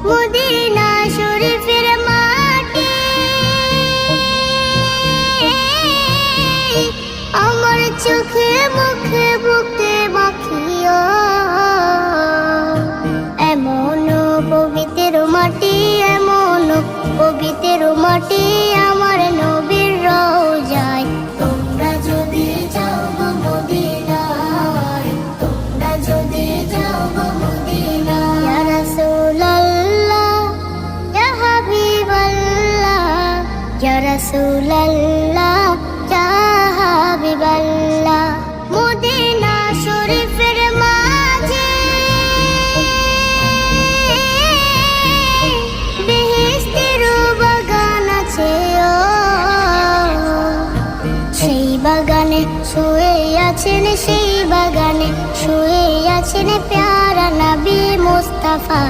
Medina শরীফের মাটি আমার চোখে মুখে বুকে মাখিও। এমন পবিত্র মাটি, এমন পবিত্র মাটি আমার নবীর রওজায়। তোমরা যদি যাও গো মদিনায়, তোমরা যদি যাও গো মদিনায়। ইয়া রাসূলুল্লাহ, ইয়া হাবিবাল্লাহ, ইয়া রাসূলুল্লাহ, ইয়া হাবিবাল্লাহ। মদিনা শরীফের মাঝে বেহেশতের বাগান আছে ও। সেই বাগানে শুয়ে আছেন, সেই বাগানে শুয়ে আছেন প্যারা নবী মুস্তাফা।